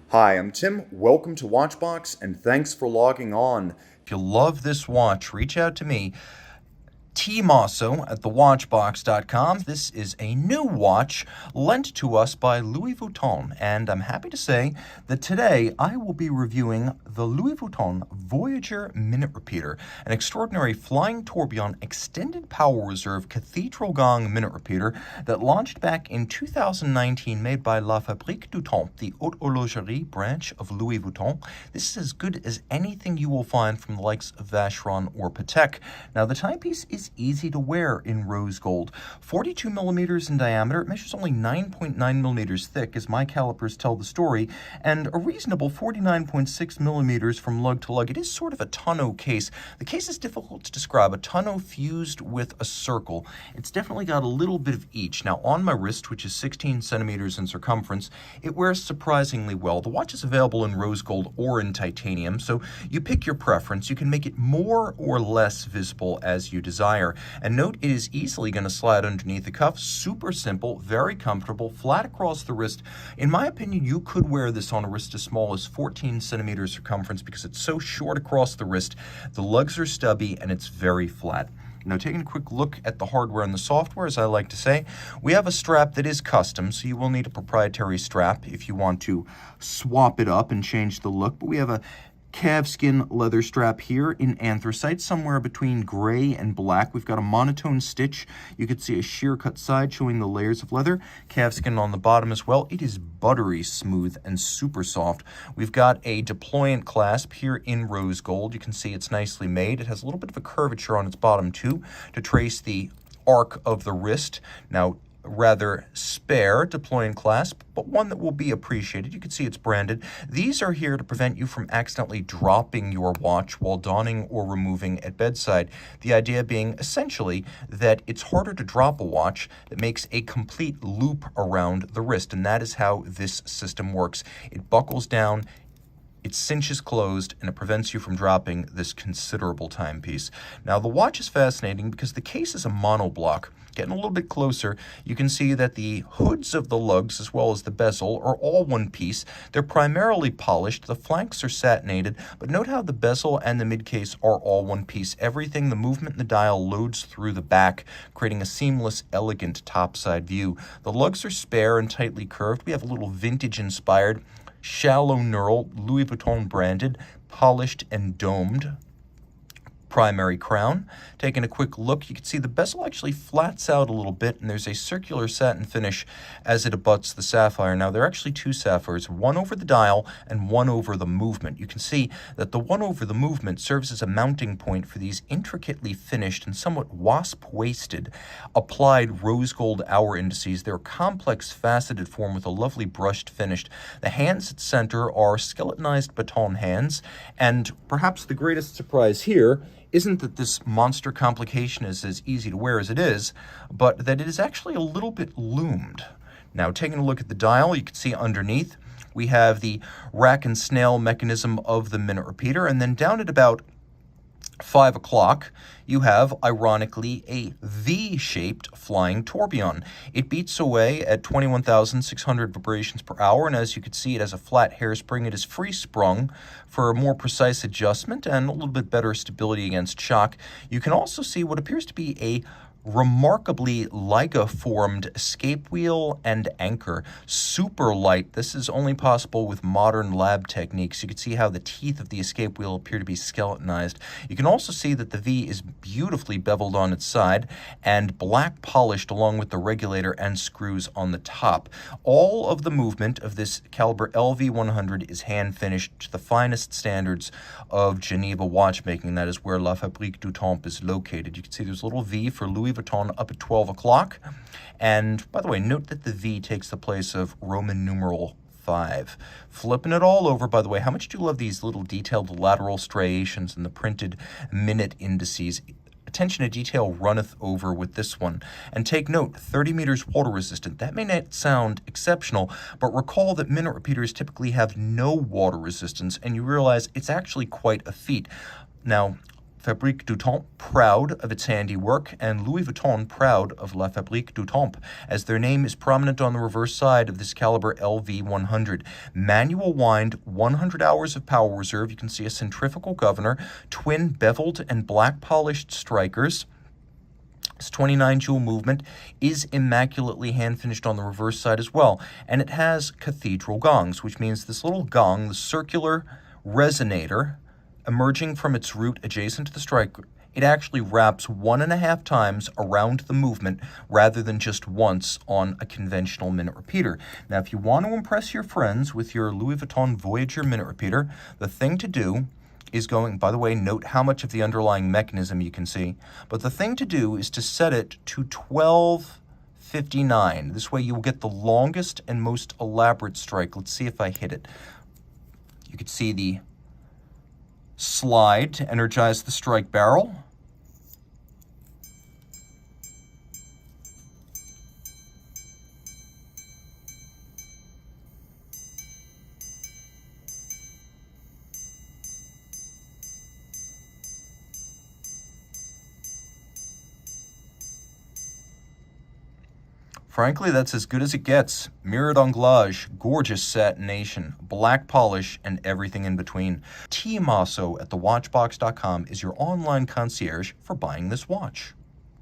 Hi, I'm Tim. Welcome to Watchbox, and thanks for logging on. If you love this watch, reach out to me, Team Mosso at thewatchbox.com. This is a new watch lent to us by Louis Vuitton, and I'm happy to say that today I will be reviewing the Louis Vuitton Voyager Minute Repeater, an extraordinary flying tourbillon extended power reserve cathedral gong minute repeater that launched back in 2019, made by La Fabrique du Temps, the haute horlogerie branch of Louis Vuitton. This is as good as anything you will find from the likes of Vacheron or Patek. Now, the timepiece is easy to wear in rose gold. 42 millimeters in diameter, it measures only 9.9 millimeters thick, as my calipers tell the story, and a reasonable 49.6 millimeters from lug to lug. It is sort of a tonneau case. The case is difficult to describe, a tonneau fused with a circle. It's definitely got a little bit of each. Now, on my wrist, which is 16 centimeters in circumference, it wears surprisingly well. The watch is available in rose gold or in titanium, so you pick your preference. You can make it more or less visible as you desire. And note, it is easily going to slide underneath the cuff. Super simple, very comfortable, flat across the wrist. In my opinion, you could wear this on a wrist as small as 14 centimeters circumference because it's so short across the wrist. The lugs are stubby and it's very flat. Now, taking a quick look at the hardware and the software, as I like to say, we have a strap that is custom, so you will need a proprietary strap if you want to swap it up and change the look. But we have a calfskin leather strap here in anthracite, somewhere between gray and black. We've got a monotone stitch. You could see a sheer cut side showing the layers of leather. Calfskin on the bottom as well. It is buttery smooth and super soft. We've got a deployant clasp here in rose gold. You can see it's nicely made. It has a little bit of a curvature on its bottom too to trace the arc of the wrist. Now, rather spare deployant clasp, but one that will be appreciated. You can see it's branded. These are here to prevent you from accidentally dropping your watch while donning or removing at bedside. The idea being essentially that it's harder to drop a watch that makes a complete loop around the wrist, and that is how this system works. It buckles down, it cinches closed, and it prevents you from dropping this considerable timepiece. Now, the watch is fascinating because the case is a monoblock. Getting a little bit closer, you can see that the hoods of the lugs, as well as the bezel, are all one piece. They're primarily polished. The flanks are satinated, but note how the bezel and the midcase are all one piece. Everything, the movement in the dial loads through the back, creating a seamless, elegant topside view. The lugs are spare and tightly curved. We have a little vintage-inspired shallow knurl, Louis Vuitton branded, polished and domed primary crown. Taking a quick look, you can see the bezel actually flats out a little bit, and there's a circular satin finish as it abuts the sapphire. Now, there are actually two sapphires, one over the dial and one over the movement. You can see that the one over the movement serves as a mounting point for these intricately finished and somewhat wasp-waisted applied rose gold hour indices. They're a complex faceted form with a lovely brushed finish. The hands at center are skeletonized baton hands, and perhaps the greatest surprise here isn't that this monster complication is as easy to wear as it is, but that it is actually a little bit loomed. Now, taking a look at the dial, you can see underneath we have the rack and snail mechanism of the minute repeater, and then down at about 5 o'clock, you have, ironically, a V-shaped flying tourbillon. It beats away at 21,600 vibrations per hour, and as you can see, it has a flat hairspring. It is free-sprung for a more precise adjustment and a little bit better stability against shock. You can also see what appears to be a remarkably Liga-formed escape wheel and anchor. Super light. This is only possible with modern lab techniques. You can see how the teeth of the escape wheel appear to be skeletonized. You can also see that the V is beautifully beveled on its side and black polished along with the regulator and screws on the top. All of the movement of this caliber LV100 is hand finished to the finest standards of Geneva watchmaking. That is where La Fabrique du Temps is located. You can see there's a little V for Louis Vuitton up at 12 o'clock. And by the way, note that the V takes the place of Roman numeral 5. Flipping it all over, by the way, how much do you love these little detailed lateral striations and the printed minute indices? Attention to detail runneth over with this one. And take note, 30 meters water resistant. That may not sound exceptional, but recall that minute repeaters typically have no water resistance, and you realize it's actually quite a feat. Now, Fabrique du Temps, proud of its handiwork, and Louis Vuitton, proud of La Fabrique du Temps, as their name is prominent on the reverse side of this caliber LV100. Manual wind, 100 hours of power reserve. You can see a centrifugal governor, twin beveled and black polished strikers. This 29 jewel movement is immaculately hand-finished on the reverse side as well, and it has cathedral gongs, which means this little gong, the circular resonator, emerging from its root adjacent to the striker, it actually wraps 1.5 times around the movement rather than just once on a conventional minute repeater. Now, if you want to impress your friends with your Louis Vuitton Voyager minute repeater, the thing to do is going, by the way, note how much of the underlying mechanism you can see, but the thing to do is to set it to 12:59. This way you will get the longest and most elaborate strike. Let's see if I hit it. You can see the slide to energize the strike barrel. Frankly, that's as good as it gets. Mirrored anglage, gorgeous satination, black polish, and everything in between. Team Mosso at thewatchbox.com is your online concierge for buying this watch.